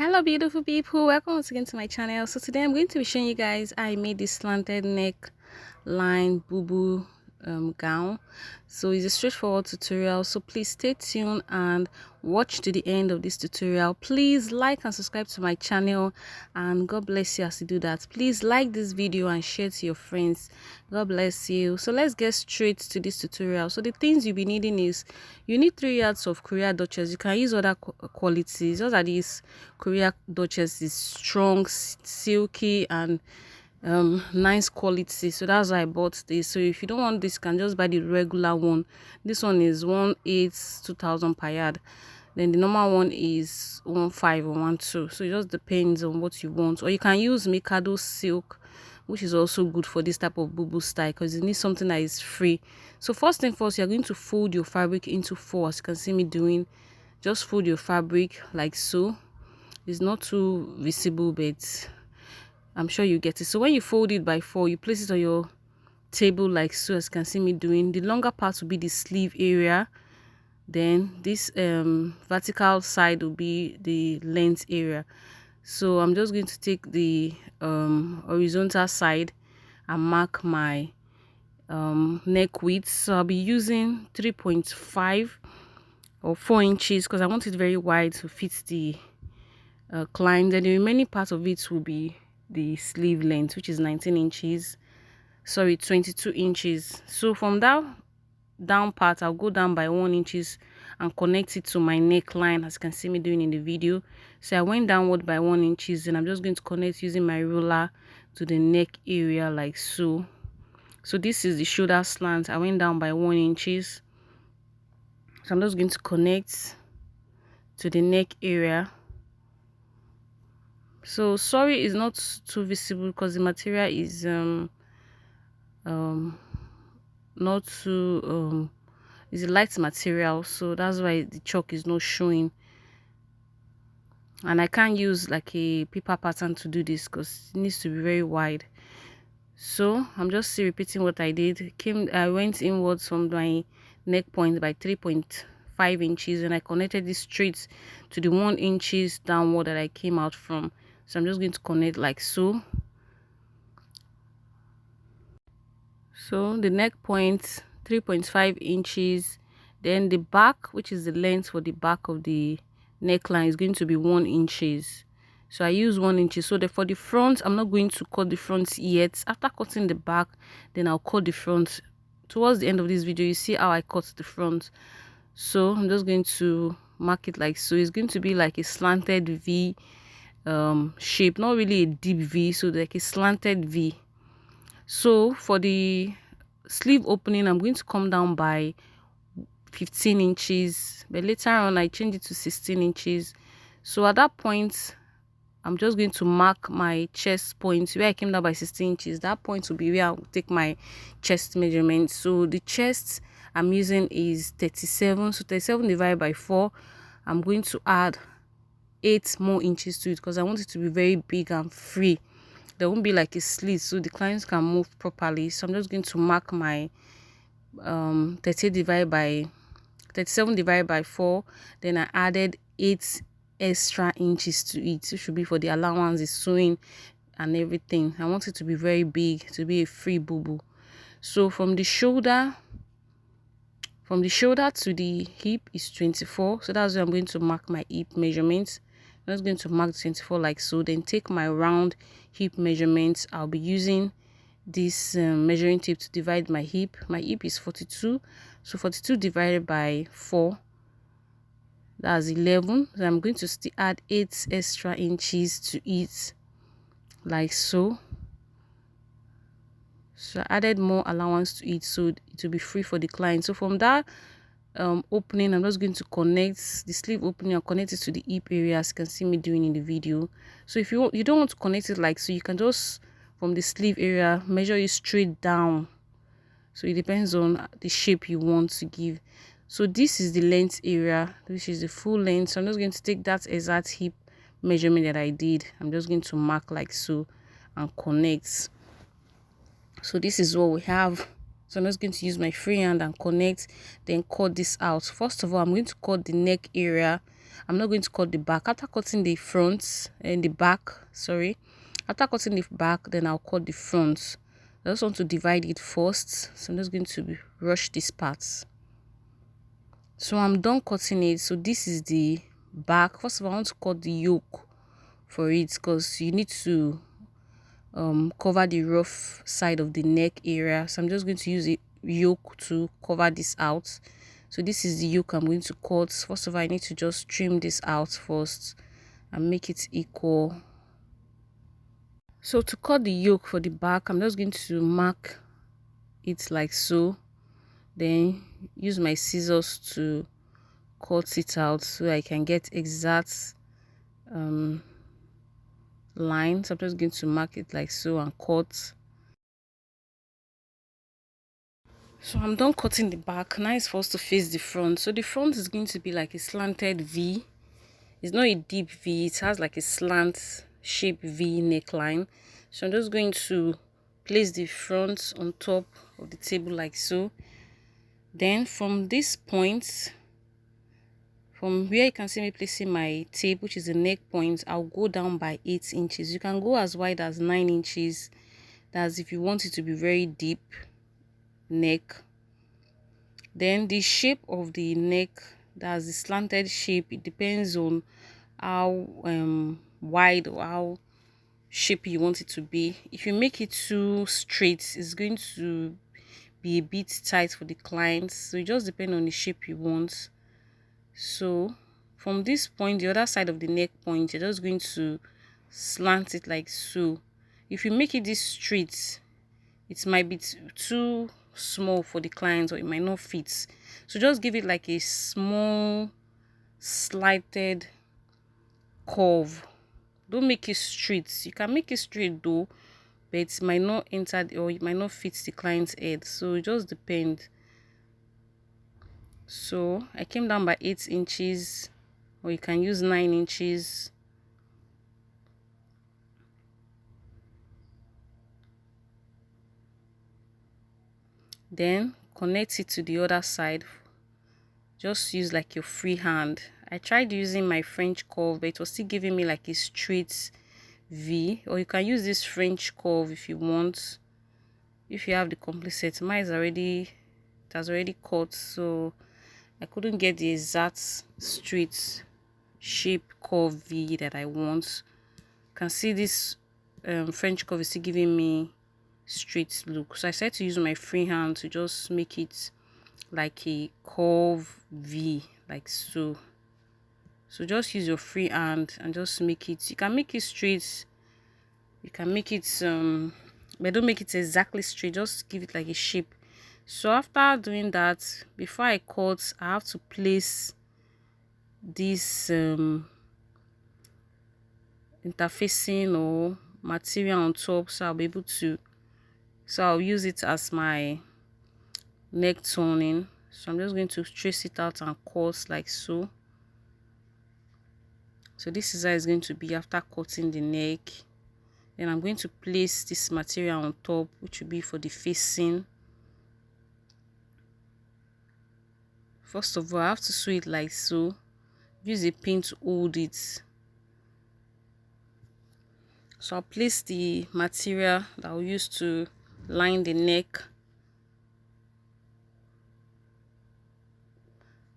Hello beautiful people, welcome once again to my channel. So today I'm going to be showing you guys I made this slanted neck line Bubu gown. So it's a straightforward tutorial, so please stay tuned and watch to the end of this tutorial. Please like and subscribe to my channel, and God bless you as you do that. Please like this video and share to your friends. God bless you. So let's get straight to this tutorial. So the things you'll be needing is you need 3 yards of Korea Duchess. You can use other qualities. Just that this Korea Duchess is strong, silky, and nice quality, so that's why I bought this. So if you don't want this, you can just buy the regular one. This one is 1,800 per yard, then the normal one is 1,500 or 1,200, so it just depends on what you want. Or you can use Mikado silk, which is also good for this type of Bubu style, because you need something that is free. So first thing first, you're going to fold your fabric into 4, as you can see me doing. Just fold your fabric like so. It's not too visible, but I'm sure you get it. So when you fold it by 4, you place it on your table like so, as you can see me doing. The longer part will be the sleeve area, then this vertical side will be the length area. So I'm just going to take the horizontal side and mark my neck width. So I'll be using 3.5 or 4 inches because I want it very wide to fit the climb. Then the remaining part of it will be the sleeve length, which is 19 inches, sorry, 22 inches. So from that down part, I'll go down by 1 inches and connect it to my neckline, as you can see me doing in the video. So I went downward by 1 inches, and I'm just going to connect using my ruler to the neck area like so. So this is the shoulder slant. I went down by 1 inches, so I'm just going to connect to the neck area. So sorry it's not too visible because the material is not too it's a light material, so that's why the chalk is not showing, and I can't use like a paper pattern to do this because it needs to be very wide. So I'm just repeating what I did. I went inwards from my neck point by 3.5 inches, and I connected this straight to the 1 inches downward that I came out from. So I'm just going to connect like so. So the neck point 3.5 inches, then the back, which is the length for the back of the neckline, is going to be 1 inches. So I use 1 inch. So for the front, I'm not going to cut the front yet. After cutting the back, then I'll cut the front. Towards the end of this video, you see how I cut the front. So I'm just going to mark it like so. It's going to be like a slanted V shape, not really a deep V, so like a slanted V. So for the sleeve opening, I'm going to come down by 15 inches, but later on I change it to 16 inches. So at that point, I'm just going to mark my chest point where I came down by 16 inches. That point will be where I'll take my chest measurement. So the chest I'm using is 37. So 37 divided by 4, I'm going to add 8 more inches to it because I want it to be very big and free. There won't be like a slit, so the clients can move properly. So I'm just going to mark my 37 divided by 4. Then I added 8 extra inches to it. It should be for the allowance, the sewing and everything. I want it to be very big, to be a free Bubu. So from the shoulder to the hip is 24. So that's where I'm going to mark my hip measurements. I'm just going to mark 24 like so. Then take my round hip measurements. I'll be using this measuring tape to divide my hip. My hip is 42. So 42 divided by 4, that's 11. So I'm going to still add 8 extra inches to it like so. So I added more allowance to it so it will be free for the client. So from that opening, I'm just going to connect the sleeve opening and connect it to the hip area, as you can see me doing in the video. So if you don't want to connect it like so, you can just from the sleeve area measure it straight down. So it depends on the shape you want to give. So this is the length area, which is the full length. So I'm just going to take that exact hip measurement that I did. I'm just going to mark like so and connect. So this is what we have. So I'm just going to use my free hand and connect, then cut this out. First of all, I'm going to cut the neck area I'm not going to cut the back. After cutting the front and the back, sorry, after cutting the back, then I'll cut the front. I just want to divide it first, so I'm just going to rush these parts. So I'm done cutting it. So this is the back. First of all, I want to cut the yoke for it, because you need to cover the rough side of the neck area. So I'm just going to use a yoke to cover this out. So this is the yoke I'm going to cut. First of all, I need to just trim this out first and make it equal. So to cut the yoke for the back, I'm just going to mark it like so, then use my scissors to cut it out so I can get exact lines. I'm just going to mark it like so and cut. So I'm done cutting the back. Now it's for us to face the front. So the front is going to be like a slanted V. It's not a deep V, it has like a slant shape V neckline. So I'm just going to place the front on top of the table like so. Then from this point, from where you can see me placing my tape, which is the neck point, I'll go down by 8 inches. You can go as wide as 9 inches. That's if you want it to be very deep neck. Then the shape of the neck, that's the slanted shape, it depends on how wide or how shapy you want it to be. If you make it too straight, it's going to be a bit tight for the clients. So it just depends on the shape you want. So from this point, the other side of the neck point, you're just going to slant it like so. If you make it this straight, it might be too small for the clients, or it might not fit. So just give it like a small slighted curve. Don't make it straight. You can make it straight though, but it might not enter or it might not fit the client's head. So it just depends. So I came down by 8 inches, or you can use 9 inches. Then connect it to the other side. Just use like your free hand. I tried using my French curve, but it was still giving me like a straight V. Or you can use this French curve if you want, if you have the complete set. Mine is already, it has already cut, so I couldn't get the exact straight shape curve V that I want. You can see this French curve is still giving me straight look, so I decided to use my free hand to just make it like a curve V, like so. So just use your free hand and just make it. You can make it straight, you can make it but don't make it exactly straight, just give it like a shape. So after doing that, before I cut, I have to place this interfacing or material on top, so I'll be able to, so I'll use it as my neck toning. So I'm just going to trace it out and cut like so. So this is how it's going to be after cutting the neck. Then I'm going to place this material on top, which will be for the facing. First of all, I have to sew it like so. Use a pin to hold it. So I'll place the material that I'll use to line the neck.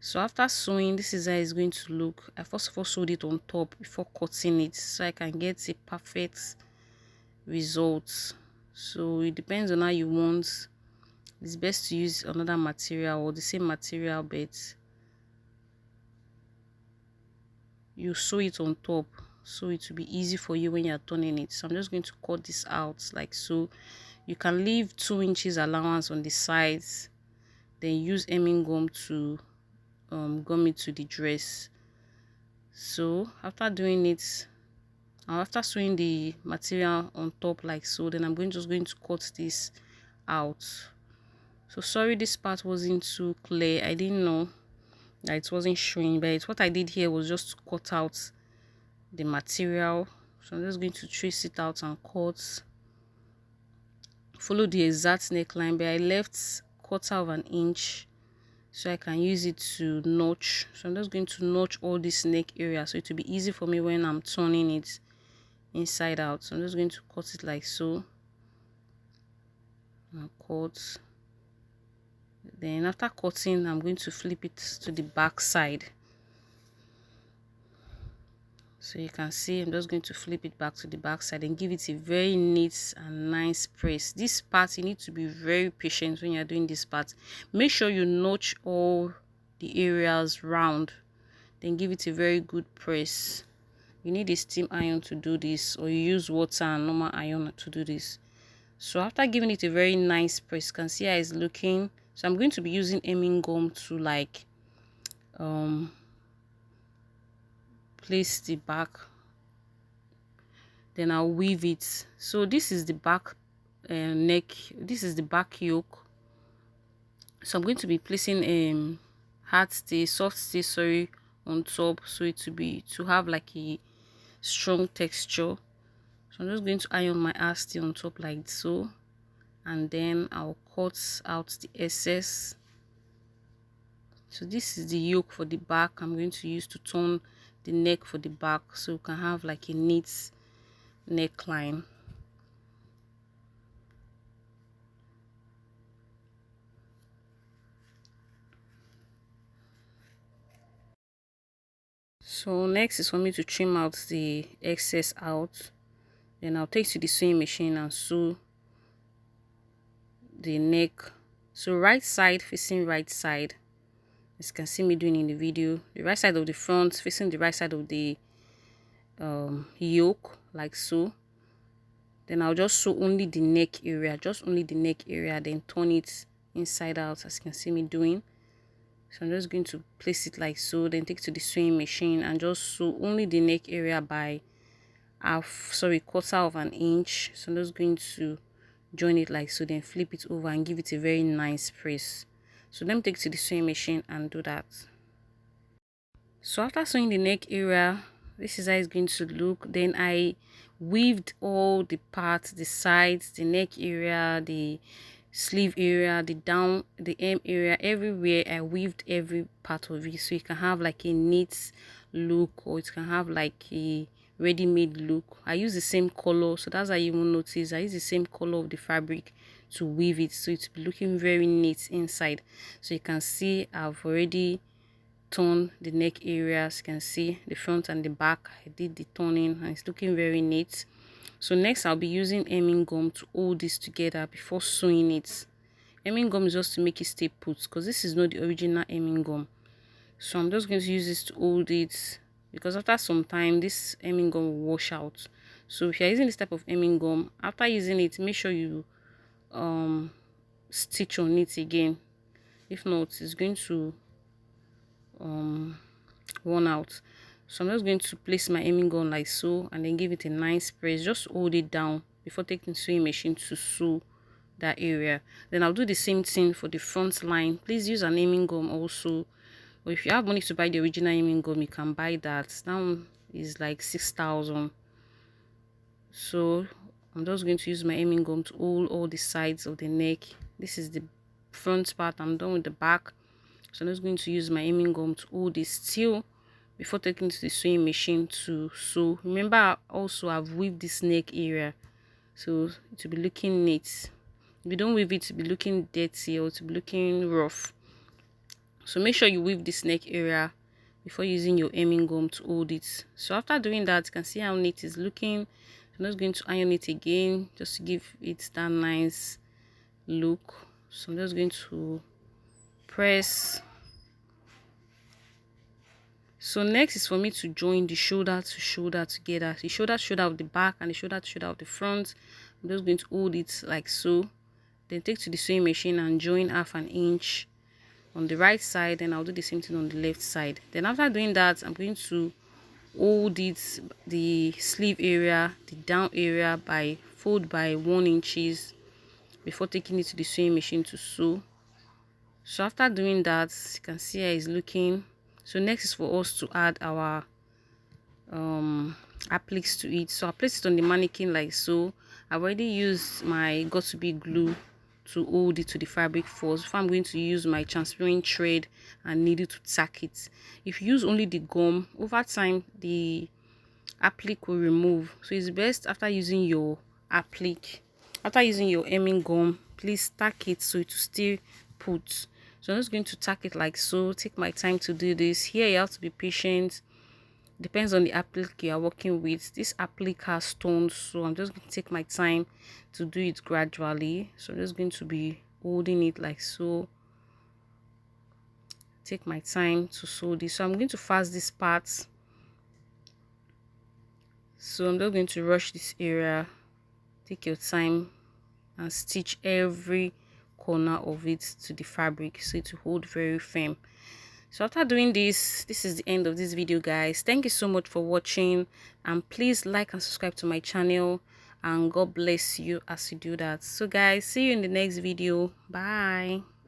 So after sewing, this is how it's going to look. I first of all sewed it on top before cutting it, so I can get a perfect result. So it depends on how you want. It's best to use another material or the same material, but you sew it on top so it will be easy for you when you're turning it. So I'm just going to cut this out like so. You can leave 2 inches allowance on the sides, then use hemming gum to gum it to the dress. So after doing it, after sewing the material on top like so, then I'm just going to cut this out. So sorry this part wasn't too clear. I didn't know that it wasn't showing, but what I did here was just to cut out the material. So I'm just going to trace it out and cut. Follow the exact neckline, but I left 1/4 of an inch so I can use it to notch. So I'm just going to notch all this neck area so it will be easy for me when I'm turning it inside out. So I'm just going to cut it like so. And cut. Then after cutting, I'm going to flip it to the back side. So you can see I'm just going to flip it back to the back side and give it a very neat and nice press. This part, you need to be very patient when you're doing this part. Make sure you notch all the areas round, then give it a very good press. You need a steam iron to do this, or you use water and normal iron to do this. So after giving it a very nice press, you can see how it's looking. So I'm going to be using hemming gum to like place the back, then I'll weave it. So this is the back neck, this is the back yoke. So I'm going to be placing hard stay, soft stay, sorry, on top, so it to have like a strong texture. So I'm just going to iron my hard stay on top like so, and then I'll cut out the excess. So this is the yoke for the back I'm going to use to turn the neck for the back, so you can have like a neat neckline. So next is for me to trim out the excess out. Then I'll take to the sewing machine and sew the neck. So right side facing right side, as you can see me doing in the video, the right side of the front facing the right side of the yoke, like so. Then I'll just sew only the neck area, just only the neck area, then turn it inside out, as you can see me doing. So I'm just going to place it like so, then take to the sewing machine and just sew only the neck area by quarter of an inch. So I'm just going to join it like so, then flip it over and give it a very nice press. So let me take to the sewing machine and do that. So after sewing the neck area, this is how it's going to look. Then I weaved all the parts, the sides, the neck area, the sleeve area, the down, the hem area, everywhere. I weaved every part of it, so you can have like a neat look, or it can have like a ready-made look. I use the same color, so that's how you will notice I use the same color of the fabric to weave it, so it's looking very neat inside. So you can see I've already turn the neck areas. You can see the front and the back. I did the turning and it's looking very neat. So next I'll be using hemming gum to hold this together before sewing it. Hemming gum is just to make it stay put, because this is not the original hemming gum. So I'm just going to use this to hold it, because after some time this hemming gum will wash out. So if you're using this type of hemming gum, after using it, make sure you stitch on it again. If not, it's going to worn out. So I'm just going to place my hemming gun like so, and then give it a nice press. Just hold it down before taking sewing machine to sew that area. Then I'll do the same thing for the front line. Please use an hemming gum also, or if you have money to buy the original hemming gum, you can buy that. That one is like 6,000. So I'm just going to use my hemming gum to hold all the sides of the neck. This is the front part. I'm done with the back. So I'm just going to use my hemming gum to hold it still before taking it to the sewing machine to sew. Remember, also I've weaved this neck area, so it will be looking neat. If you don't weave it, to be looking dirty or to be looking rough. So make sure you weave this neck area before using your hemming gum to hold it. So after doing that, you can see how neat it's looking. I'm just going to iron it again just to give it that nice look. So I'm just going to press. So next is for me to join the shoulder to shoulder together, the shoulder to shoulder of the back and the shoulder to shoulder of the front. I'm just going to hold it like so, then take to the sewing machine and join half an inch on the right side, and I'll do the same thing on the left side. Then after doing that, I'm going to hold it, the sleeve area, the down area, by fold by 1 inches before taking it to the sewing machine to sew. So after doing that, you can see how it's looking. So next is for us to add our appliques to it. So I place it on the mannequin like so. I've already used my got to be glue to hold it to the fabric first before I'm going to use my transparent thread and needle to tack it. If you use only the gum, over time the applique will remove. So it's best after using your applique, after using your hemming gum, please tack it so it will still put. So I'm just going to tack it like so. Take my time to do this. Here you have to be patient. Depends on the applique you are working with. This applique has stones, so I'm just going to take my time to do it gradually. So I'm just going to be holding it like so. Take my time to sew this. So I'm going to fast this part. So I'm just going to rush this area. Take your time and stitch every corner of it to the fabric so it will hold very firm. So after doing this, this is the end of this video, guys. Thank you so much for watching, and please like and subscribe to my channel, and God bless you as you do that. So guys, see you in the next video. Bye.